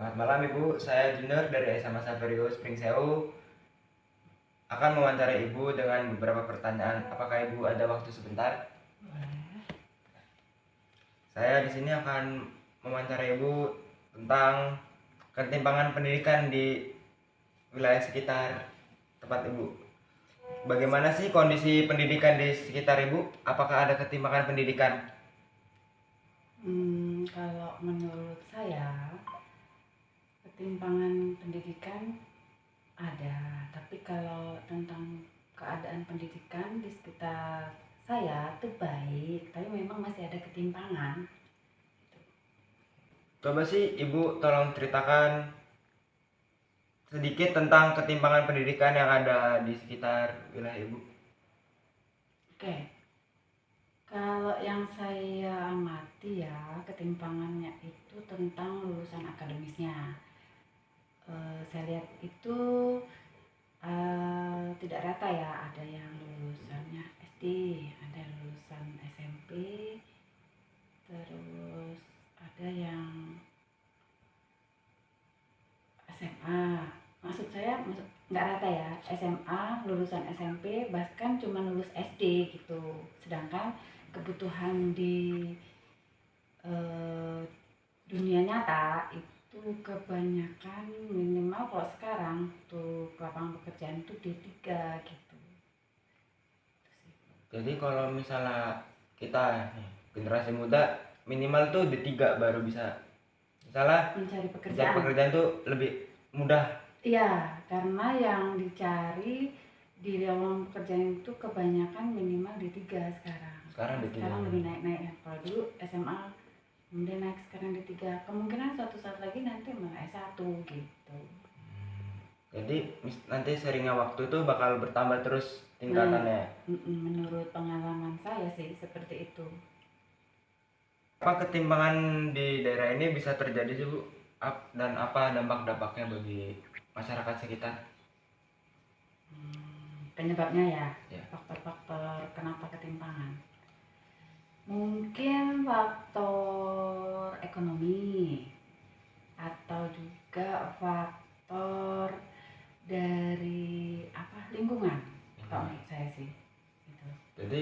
Selamat malam Ibu, saya Junior dari SMA Saverio Springsewu akan mewawancarai Ibu dengan beberapa pertanyaan. Apakah Ibu ada waktu sebentar? Saya di sini akan mewawancarai Ibu tentang ketimpangan pendidikan di wilayah sekitar tempat Ibu. Bagaimana sih kondisi pendidikan di sekitar Ibu? Apakah ada ketimpangan pendidikan? Kalau menurut saya ketimpangan pendidikan ada, tapi kalau tentang keadaan pendidikan di sekitar saya itu baik, tapi memang masih ada ketimpangan. Coba sih Ibu tolong ceritakan sedikit tentang ketimpangan pendidikan yang ada di sekitar wilayah Ibu. Oke, kalau yang saya amati ya ketimpangannya itu tentang lulusan akademisnya. Saya lihat itu tidak rata ya, ada yang lulusannya SD, ada lulusan SMP, terus ada yang SMA. Maksud saya nggak rata ya, SMA, lulusan SMP, bahkan cuma lulus SD gitu. Sedangkan kebutuhan di eh, dunia nyata itu kebanyakan minimal kalau sekarang tuh lapangan pekerjaan itu D3 gitu. Jadi kalau misalnya kita generasi muda minimal tuh D3 baru bisa misalnya Mencari mencari pekerjaan. pekerjaan tuh lebih mudah. Iya, karena yang dicari di dalam pekerjaan itu kebanyakan minimal D3 sekarang. Sekarang D3. Sekarang lebih naik-naik ya. Kalau dulu SMA kemudian naik sekarang D3. Kemungkinan suatu saat lagi nanti malah S1 gitu. Jadi nanti seringnya waktu tuh bakal bertambah terus Nah, tingkatannya. menurut pengalaman saya sih seperti itu. Apa ketimpangan di daerah ini bisa terjadi sih Bu? Dan apa dampak-dampaknya bagi masyarakat sekitar? Penyebabnya ya, Ya. faktor-faktor kenapa ketimpangan. Mungkin faktor ekonomi atau juga faktor dari lingkungan kalau menurut saya sih gitu. Jadi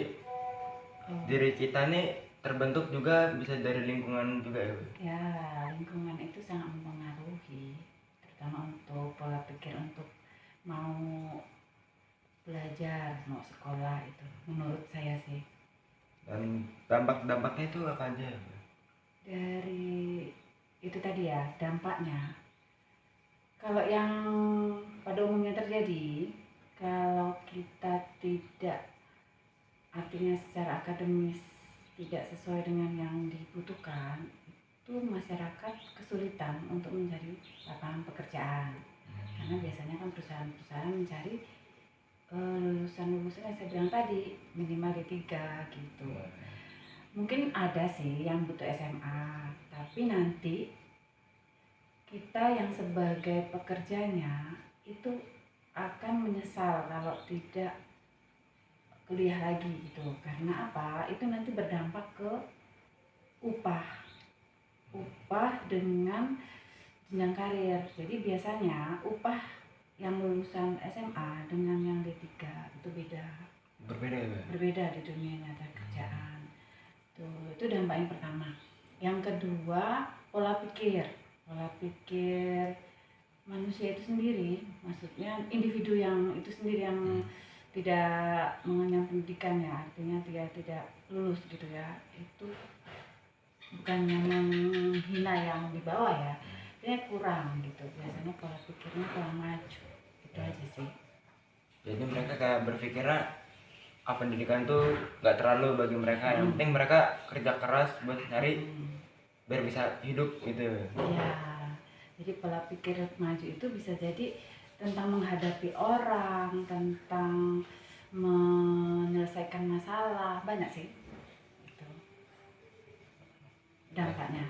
diri kita nih terbentuk juga bisa dari lingkungan juga ya Bu? Ya, lingkungan itu sangat mempengaruhi, terutama untuk pola pikir untuk mau belajar, mau sekolah itu menurut saya sih. Dan dampak-dampaknya itu apa aja ya Bu? Dari itu tadi ya dampaknya, kalau yang pada umumnya terjadi kalau kita tidak, artinya secara akademis tidak sesuai dengan yang dibutuhkan, itu masyarakat kesulitan untuk mencari lapangan pekerjaan. Karena biasanya kan perusahaan-perusahaan mencari lulusan-lulusan yang saya bilang tadi minimal D3 gitu. Mungkin ada sih yang butuh SMA, tapi nanti kita yang sebagai pekerjanya itu akan menyesal kalau tidak kuliah lagi gitu. Karena apa? Itu nanti berdampak ke upah dengan jenjang karir. Jadi biasanya upah yang lulusan SMA dengan yang D3 itu beda. Berbeda ya Bu? Berbeda di dunia nyata kerjaan. Tuh, itu dampak yang pertama. Yang kedua, pola pikir. Pola pikir manusia itu sendiri, maksudnya individu yang itu sendiri yang tidak mengenyam pendidikan ya, artinya dia tidak lulus gitu ya, itu bukannya menghina yang di bawah ya, dia kurang gitu, biasanya pola pikirnya kurang maju, itu aja sih. Jadi mereka kayak berpikirnya pendidikan tuh nggak terlalu bagi mereka, yang penting mereka kerja keras buat nyari biar bisa hidup gitu. Ya, jadi pola pikir maju itu bisa jadi tentang menghadapi orang, tentang menyelesaikan masalah, banyak sih itu dampaknya.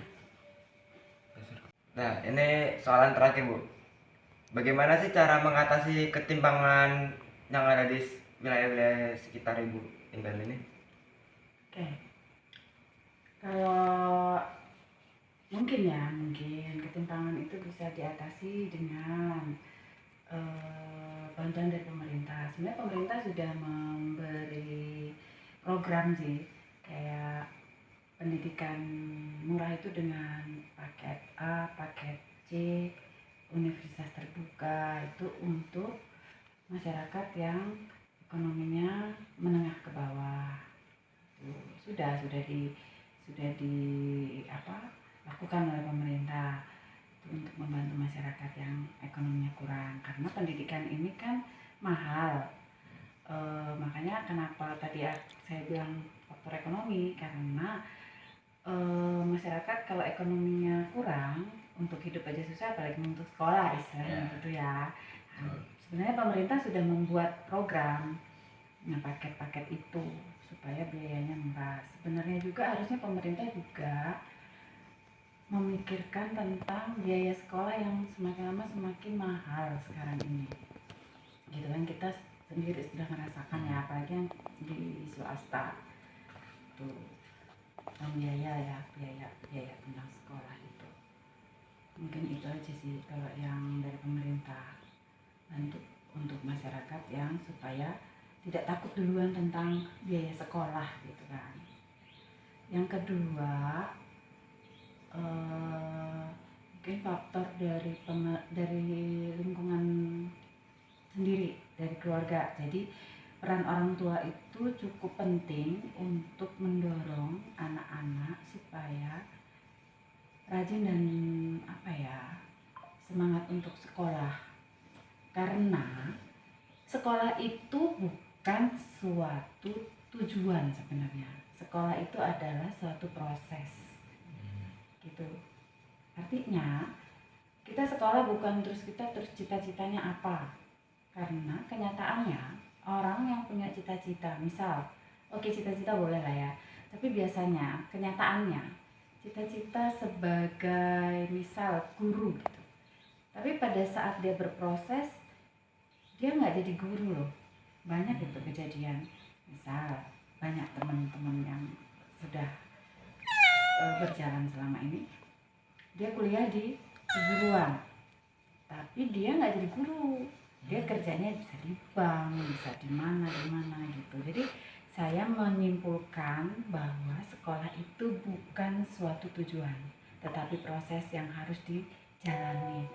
Nah, ini soalan terakhir Bu. Bagaimana sih cara mengatasi ketimpangan yang ada di wilayah-wilayah sekitar Ibu tinggal ini? Oke, kalau mungkin ketimpangan ketimpangan itu bisa diatasi dengan bantuan dari pemerintah. Sebenarnya pemerintah sudah memberi program sih, kayak pendidikan murah itu dengan paket A, paket C, universitas terbuka itu untuk masyarakat yang ekonominya menengah ke bawah. Sudah lakukan oleh pemerintah untuk membantu masyarakat yang ekonominya kurang, karena pendidikan ini kan mahal. Makanya kenapa tadi saya bilang faktor ekonomi, karena masyarakat kalau ekonominya kurang untuk hidup aja susah, apalagi untuk sekolah istilahnya gitu ya. Sebenarnya pemerintah sudah membuat program paket-paket itu supaya biayanya murah. Sebenarnya juga harusnya pemerintah juga memikirkan tentang biaya sekolah yang semakin lama semakin mahal sekarang ini. Gitu kan, kita sendiri sudah merasakan ya, apalagi yang di swasta tuh biaya tentang sekolah itu. Mungkin itu aja sih kalau yang dari pemerintah, untuk masyarakat yang supaya tidak takut duluan tentang biaya sekolah gitu kan. Yang kedua, mungkin faktor dari lingkungan sendiri, dari keluarga. Jadi peran orang tua itu cukup penting untuk mendorong anak-anak supaya rajin dan semangat untuk sekolah. Karena sekolah itu bukan suatu tujuan sebenarnya. Sekolah itu adalah suatu proses. Gitu. Artinya kita sekolah bukan terus cita-citanya apa. Karena kenyataannya orang yang punya cita-cita, misal cita-cita boleh lah ya, tapi biasanya kenyataannya cita-cita sebagai misal guru gitu. Tapi pada saat dia berproses, dia nggak jadi guru loh. Banyak itu kejadian. Misal banyak teman-teman yang sudah berjalan selama ini, dia kuliah di keguruan, tapi dia nggak jadi guru. Dia kerjanya bisa di bank, bisa di mana gitu. Jadi saya menyimpulkan bahwa sekolah itu bukan suatu tujuan, tetapi proses yang harus dijalani.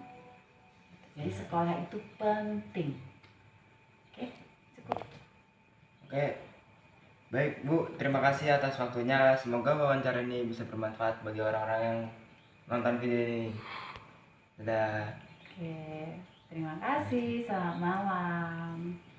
Jadi sekolah itu penting. Oke, cukup. Oke, baik Bu, terima kasih atas waktunya. Semoga wawancara ini bisa bermanfaat bagi orang-orang yang nonton video ini. Dadah. Oke, terima kasih. Selamat malam.